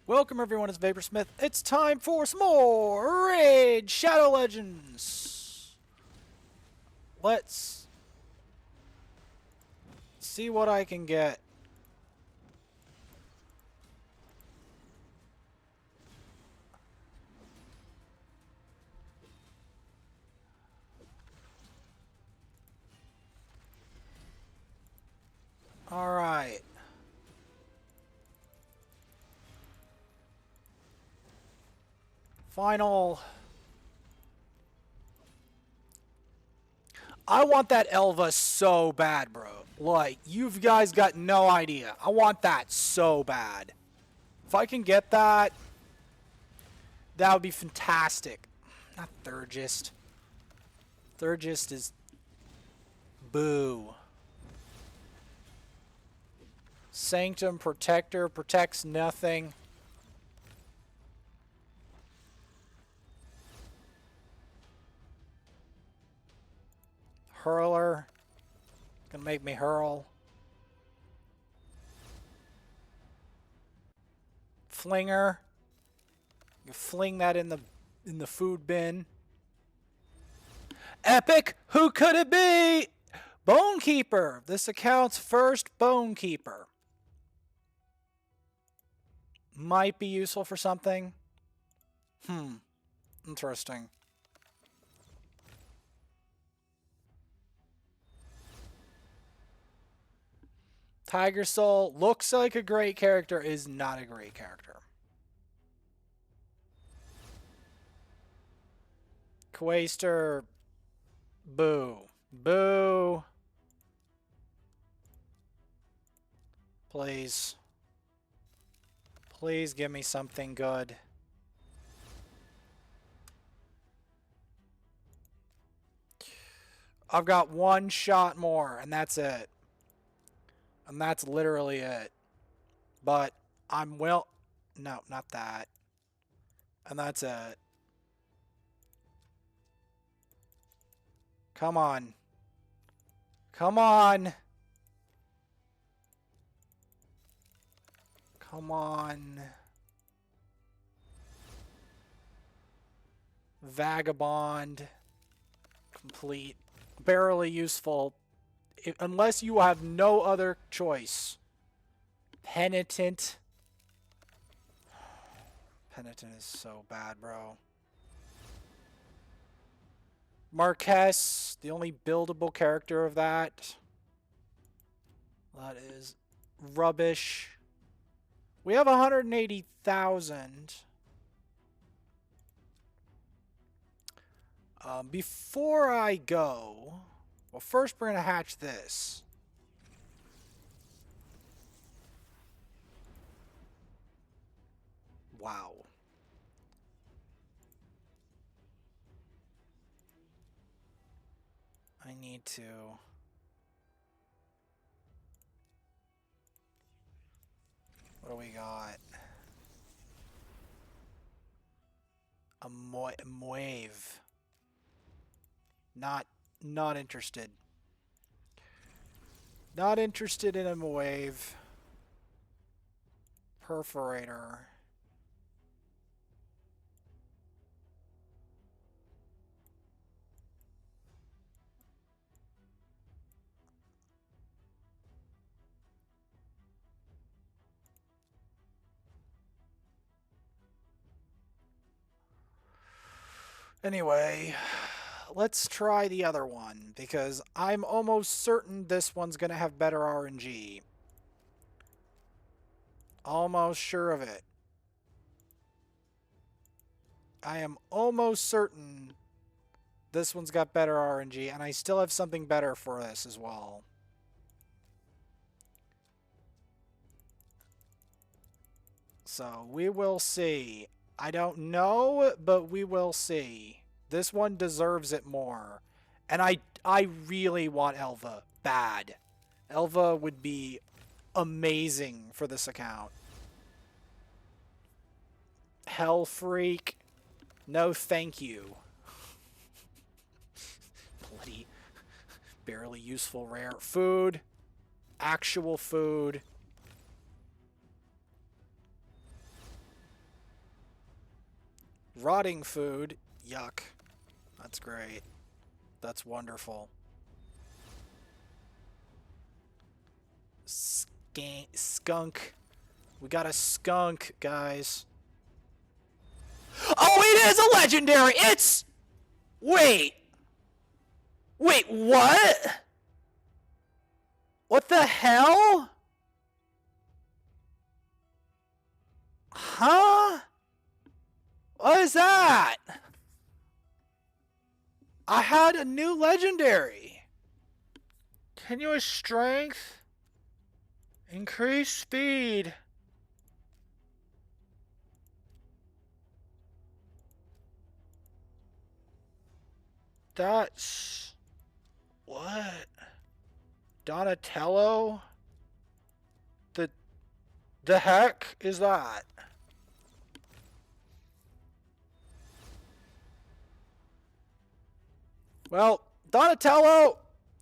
Welcome everyone, it's Vaporsmith. It's time for some more Raid Shadow Legends. Let's see what I can get. Alright. Final. I want that Elva so bad, bro. Like, you guys got no idea. I want that so bad. If I can get that, that would be fantastic. Not Thurgist. Thurgist is boo. Sanctum Protector protects nothing. Hurler. Gonna make me hurl. Flinger. You fling that in the food bin. Epic! Who could it be? Bonekeeper. This account's first Bonekeeper. Might be useful for something. Interesting. Tiger Soul looks like a great character, is not a great character. Quaster. Boo. Boo. Please. Please give me something good. I've got one shot more, and that's it. And that's literally it. But I'm no, not that. And that's it. Come on. Come on. Come on. Vagabond. Complete. Barely useful. Unless you have no other choice. Penitent. Penitent is so bad, bro. Marquez, the only buildable character of that. That is rubbish. We have 180,000. Before I go, well, first we're going to hatch this. Wow. I need to... What do we got? A Moave. Not interested. Not interested in a Moave. Perforator. Anyway, let's try the other one, because I'm almost certain this one's going to have better RNG. Almost sure of it. I am almost certain this one's got better RNG, and I still have something better for this as well. So, we will see. I don't know, but we will see. This one deserves it more. And I really want Elva. Bad. Elva would be amazing for this account. Hell Freak. No thank you. Bloody barely useful rare. Food. Actual food. Rotting food. Yuck. That's great. That's wonderful. Skunk. We got a skunk, guys. Oh, it is a legendary! It's... Wait. Wait, what? What the hell? Huh? What is that? I had a new legendary. Continuous strength. Increase speed. That's... What? Donnatello? The heck is that? Well, Donnatello,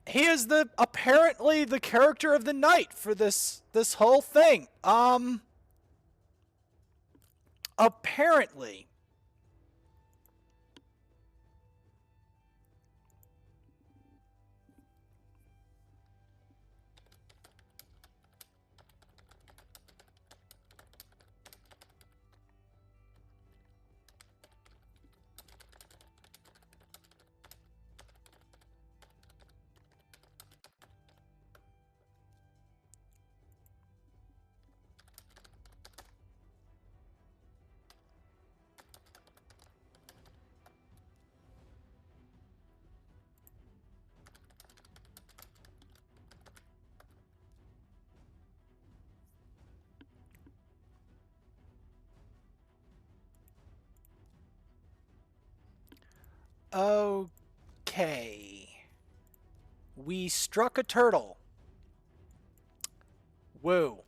he is apparently the character of the night for this whole thing. Apparently. Okay. We struck a turtle. Woo.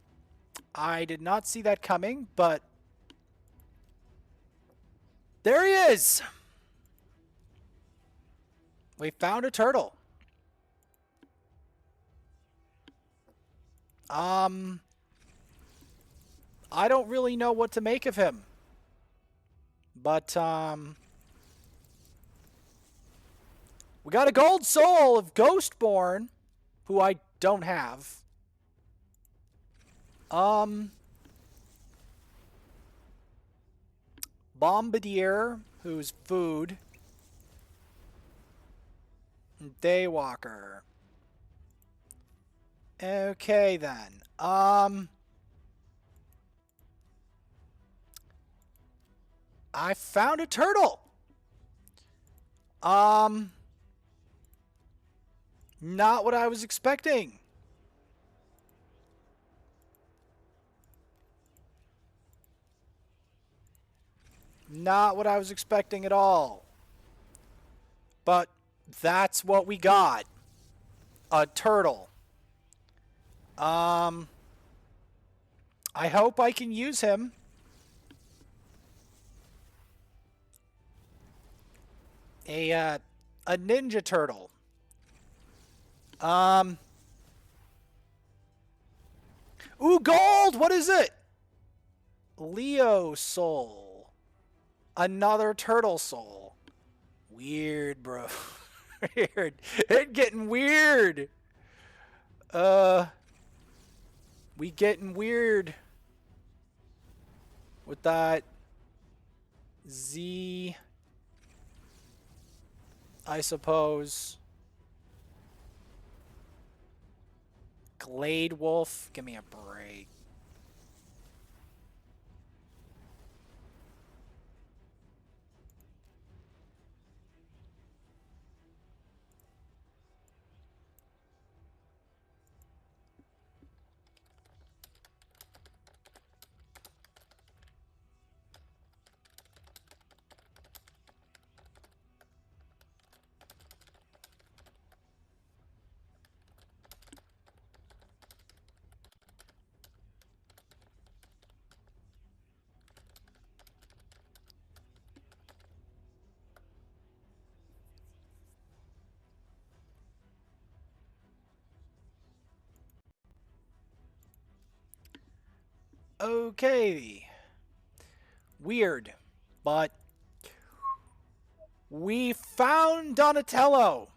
I did not see that coming, but there he is. We found a turtle. I don't really know what to make of him. But, we got a gold soul of Ghostborn, who I don't have. Bombardier, who's food. Daywalker. Okay, then. I found a turtle. Not what I was expecting. Not what I was expecting at all. But that's what we got. A turtle. I hope I can use him. A ninja turtle. Ooh, gold! What is it? Leo soul. Another turtle soul. Weird, bro. Weird. It's getting weird. We getting weird. With that Z, I suppose. Glade Wolf, give me a break. Okay. Weird, but We found Donnatello,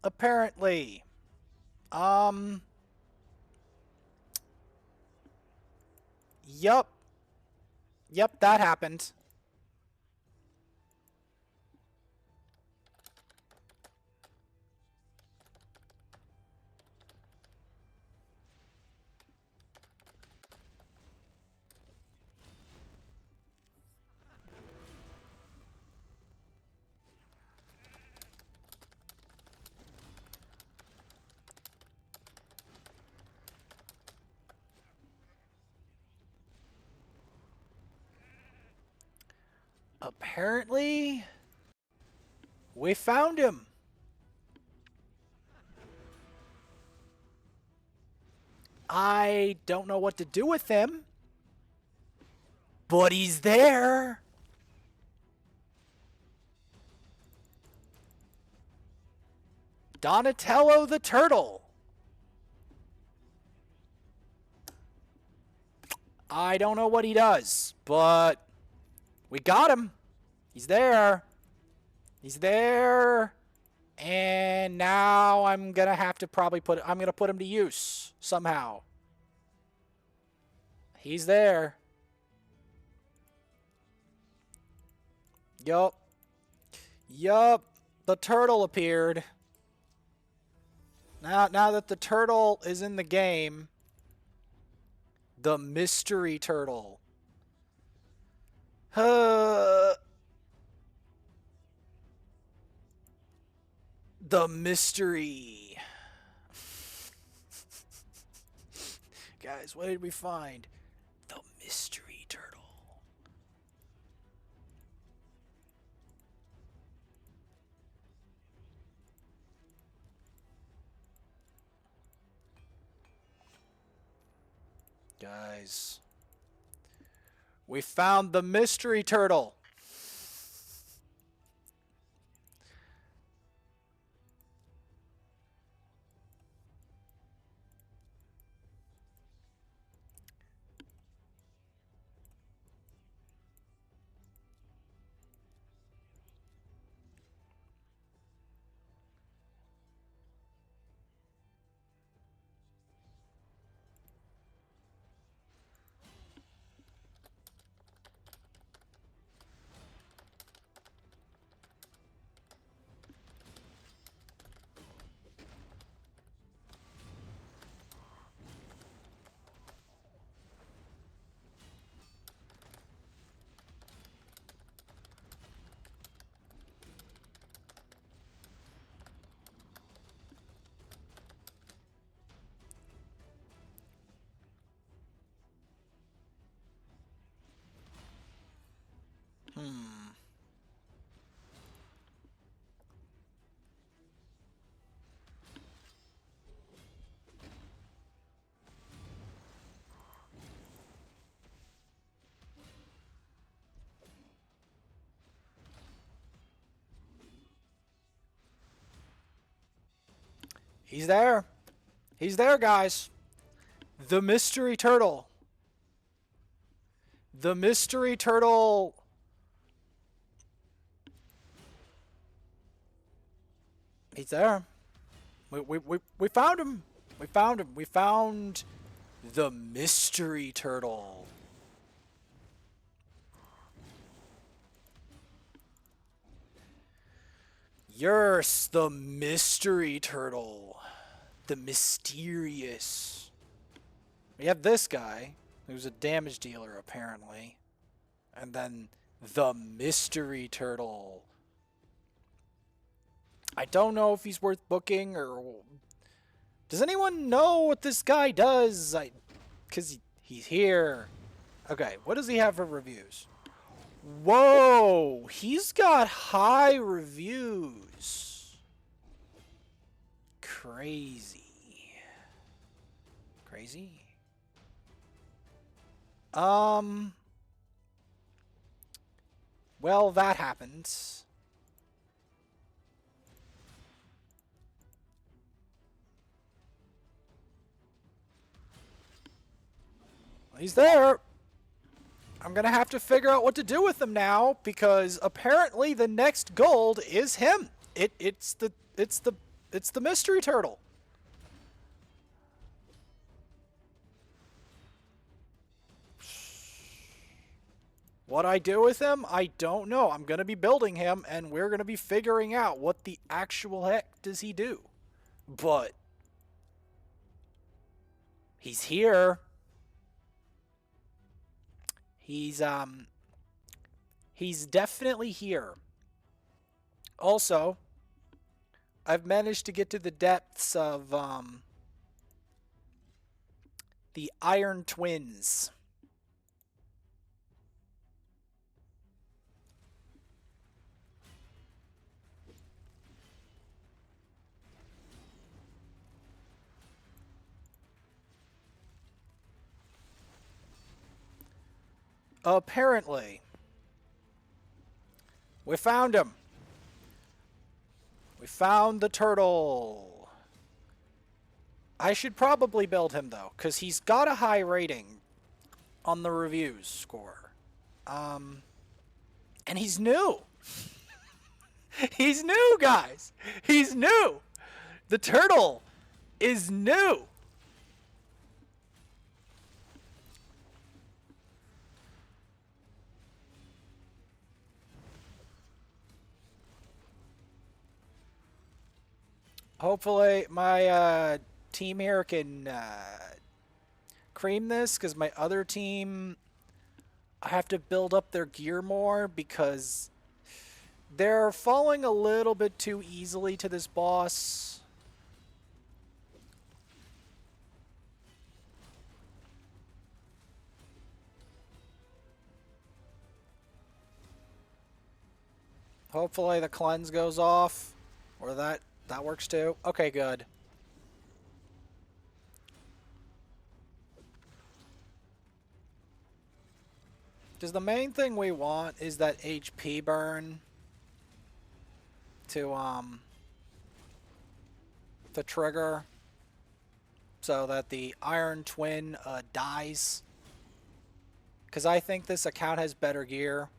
apparently. Yup. Yep, that happened. Apparently, we found him. I don't know what to do with him, but he's there. Donnatello the Turtle. I don't know what he does, but we got him. He's there. He's there. And now I'm going to have to probably I'm going to put him to use somehow. He's there. Yup. Yup. The turtle appeared. Now that the turtle is in the game, the mystery turtle. The mystery. Guys, what did we find? The mystery turtle. Guys, we found the mystery turtle. He's there. He's there, guys. The mystery turtle. The mystery turtle. He's there. We found him. We found him. We found the mystery turtle. Yes, the mystery turtle. The mysterious. We have this guy, who's a damage dealer, apparently. And then the mystery turtle. I don't know if he's worth booking or... Does anyone know what this guy does? Because he's here. Okay, what does he have for reviews? Whoa, he's got high reviews. Crazy. Crazy? Well, that happens. He's there. I'm gonna have to figure out what to do with him now, because apparently the next gold is him. It's the mystery turtle. What I do with him, I don't know. I'm gonna be building him, and we're gonna be figuring out what the actual heck does he do. But he's here. He's definitely here. Also, I've managed to get to the depths of the Iron Twins. Apparently, we found him. We found the turtle. I should probably build him, though, because he's got a high rating on the reviews score. And he's new. He's new, guys. He's new. The turtle is new. Hopefully my team here can cream this, because my other team, I have to build up their gear more because they're falling a little bit too easily to this boss. Hopefully the cleanse goes off, or that works too. Okay, good. Because the main thing we want is that HP burn to trigger, so that the Iron Twin dies. Because I think this account has better gear.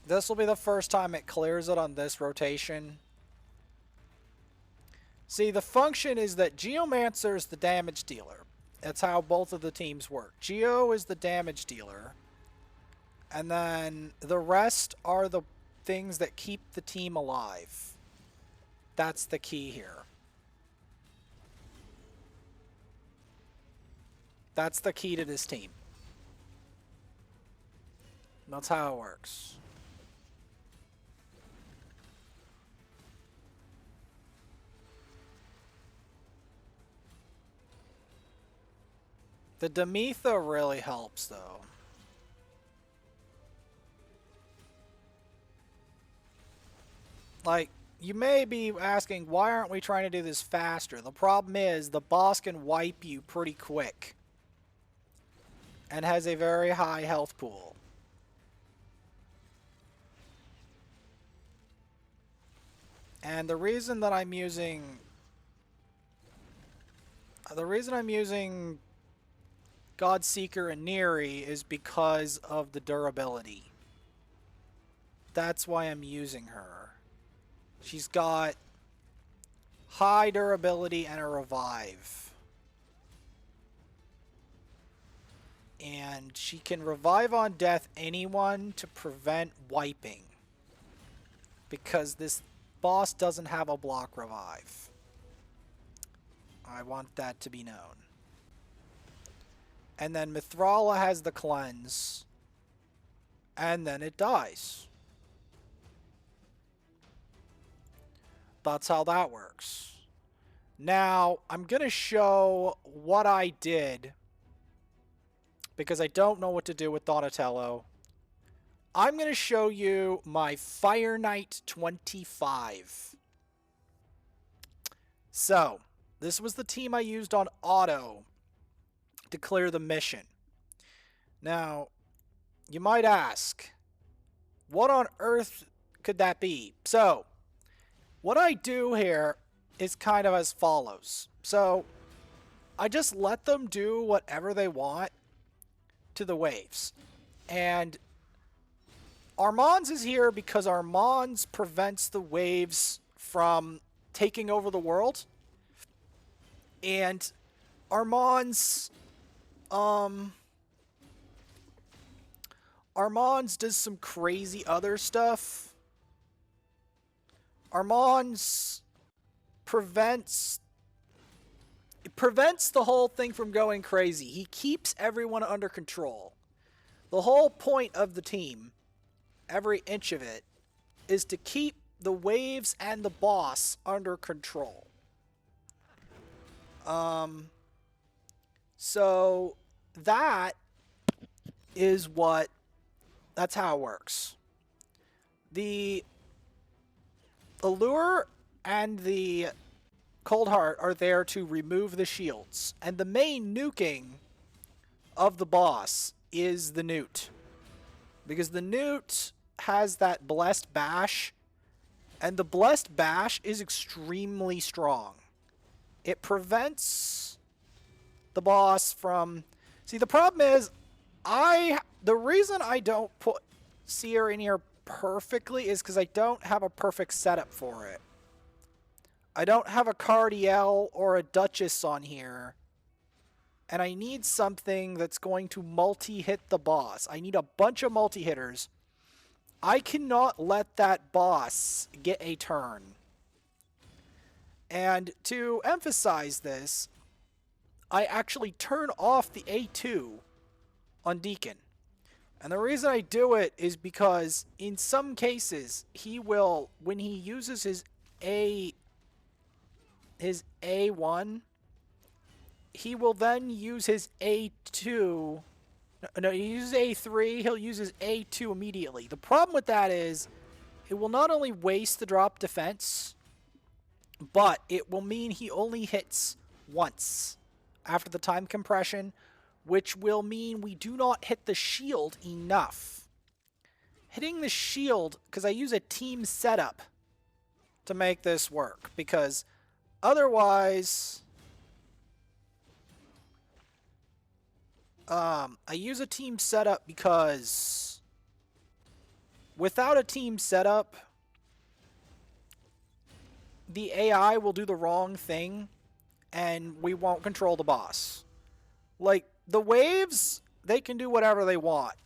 This will be the first time it clears it on this rotation. See, the function is that Geomancer is the damage dealer. That's how both of the teams work. Geo is the damage dealer. And then the rest are the things that keep the team alive. That's the key here. That's the key to this team. That's how it works. The Demetha really helps, though. Like, you may be asking, why aren't we trying to do this faster? The problem is, the boss can wipe you pretty quick. And has a very high health pool. And the reason that I'm using... Godseeker and Neri is because of the durability. That's why I'm using her. She's got high durability and a revive. And she can revive on death anyone to prevent wiping. Because this boss doesn't have a block revive. I want that to be known. And then Mithrala has the cleanse. And then it dies. That's how that works. Now, I'm going to show what I did, because I don't know what to do with Donnatello. I'm going to show you my Fireknight 25. So, this was the team I used on auto to clear the mission. Now, you might ask, what on earth could that be? So, what I do here is kind of as follows. So, I just let them do whatever they want to the waves. And Armand's is here because Armand's prevents the waves from taking over the world. And Armand's Armand's does some crazy other stuff. Armand's prevents the whole thing from going crazy. He keeps everyone under control. The whole point of the team, every inch of it, is to keep the waves and the boss under control. So that is that's how it works. The Allure and the Cold Heart are there to remove the shields. And the main nuking of the boss is the Newt. Because the Newt has that Blessed Bash. And the Blessed Bash is extremely strong. It prevents the boss from... See, the problem is, the reason I don't put Seer in here perfectly is because I don't have a perfect setup for it. I don't have a Cardiel or a Duchess on here. And I need something that's going to multi-hit the boss. I need a bunch of multi-hitters. I cannot let that boss get a turn. And to emphasize this, I actually turn off the A2 on Deacon. And the reason I do it is because in some cases, he will, when he uses his A1, he will then use his A2. No, he uses A3, he'll use his A2 immediately. The problem with that is, it will not only waste the drop defense, but it will mean he only hits once after the time compression, which will mean we do not hit the shield enough. Hitting the shield, because I use a team setup to make this work, because otherwise... I use a team setup because without a team setup, the AI will do the wrong thing and we won't control the boss. Like, the waves, they can do whatever they want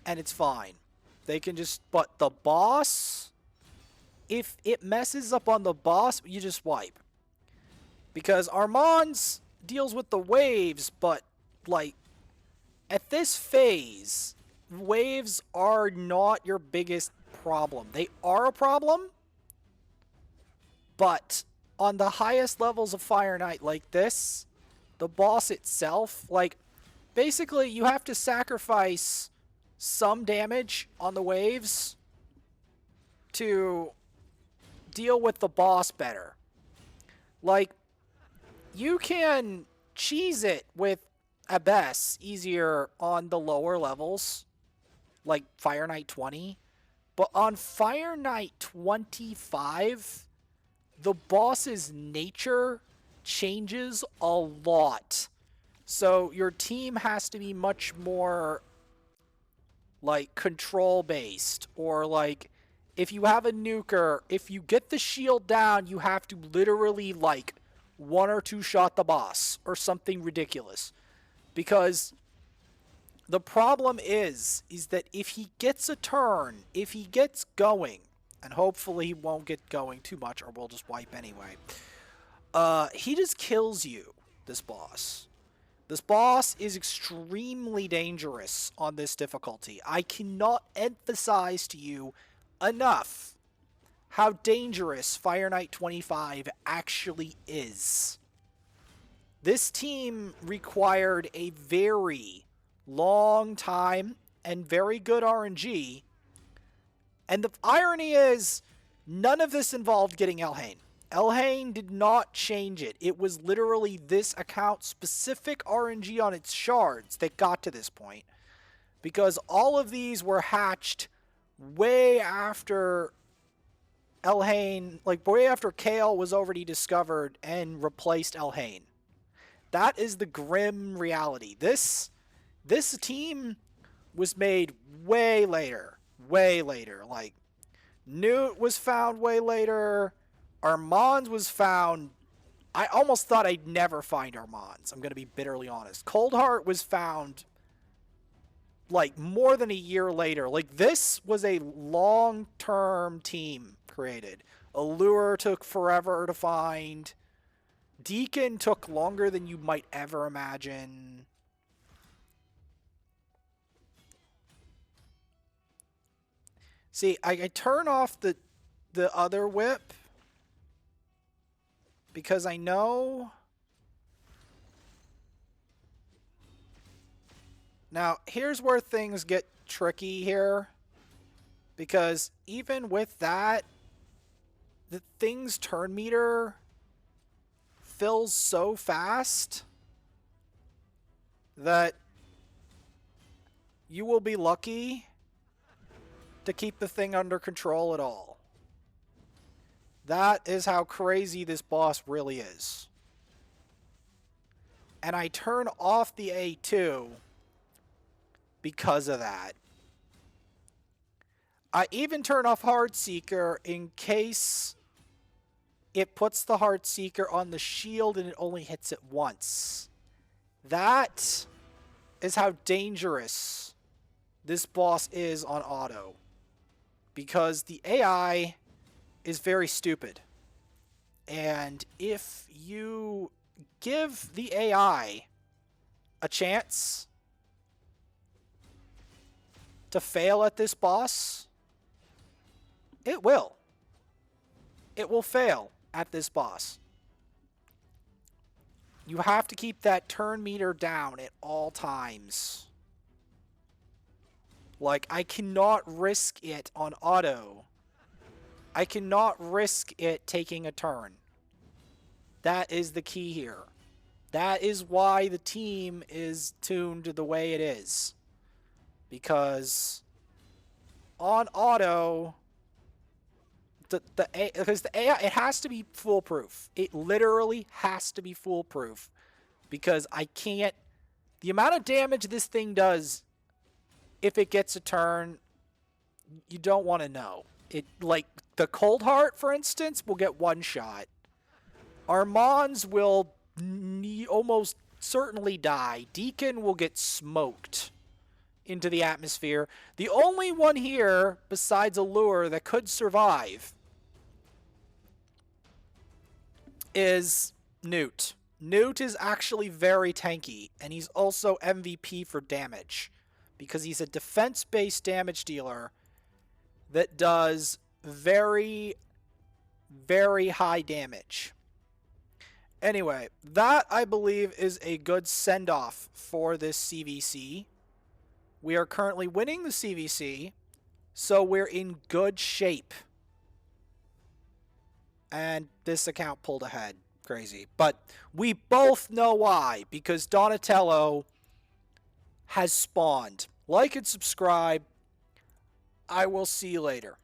and it's fine. They can just, but the boss, if it messes up on the boss, you just wipe. Because Armand's deals with the waves, but, like, at this phase, waves are not your biggest problem. They are a problem, but on the highest levels of Fireknight like this, the boss itself, like, basically you have to sacrifice some damage on the waves to deal with the boss better. Like, you can cheese it with Abyss easier on the lower levels, like Fireknight 20. But on Fireknight 25, the boss's nature changes a lot. So your team has to be much more, like, control-based. Or, like, if you have a nuker, if you get the shield down, you have to literally, like, 1 or 2 shot the boss. Or something ridiculous. Because the problem is that if he gets a turn, if he gets going, and hopefully he won't get going too much or we'll just wipe anyway, he just kills you, this boss. This boss is extremely dangerous on this difficulty. I cannot emphasize to you enough how dangerous Fireknight 25 actually is. This team required a very long time and very good RNG. And the irony is, none of this involved getting Elhain. Elhain did not change it. It was literally this account-specific RNG on its shards that got to this point. Because all of these were hatched way after Elhain, like way after Kale was already discovered and replaced Elhain. That is the grim reality. This team was made way later. Way later. Like, Newt was found way later. Armand's was found... I almost thought I'd never find Armand's. I'm going to be bitterly honest. Coldheart was found, like, more than a year later. Like, this was a long-term team created. Allure took forever to find. Deacon took longer than you might ever imagine. See, I turn off the other whip because I know... Now, here's where things get tricky here. Because even with that, the thing's turn meter fills so fast that you will be lucky to keep the thing under control at all. That is how crazy this boss really is. And I turn off the A2 because of that. I even turn off Heartseeker in case it puts the Heartseeker on the shield and it only hits it once. That is how dangerous this boss is on auto. Because the AI is very stupid. And if you give the AI a chance to fail at this boss, it will. It will fail at this boss. You have to keep that turn meter down at all times. Like, I cannot risk it on auto. I cannot risk it taking a turn. That is the key here. That is why the team is tuned the way it is. Because on auto, because the AI, it has to be foolproof. It literally has to be foolproof. Because I can't... The amount of damage this thing does, if it gets a turn, you don't want to know. It, like, the Coldheart, for instance, will get one shot. Armand's will almost certainly die. Deacon will get smoked into the atmosphere. The only one here, besides Allure, that could survive is Newt. Newt is actually very tanky, and he's also MVP for damage, because he's a defense-based damage dealer that does very, very high damage. Anyway, that, I believe, is a good send-off for this CVC. We are currently winning the CVC, so we're in good shape. And this account pulled ahead. Crazy. But we both know why, because Donnatello has spawned. Like and subscribe. I will see you later.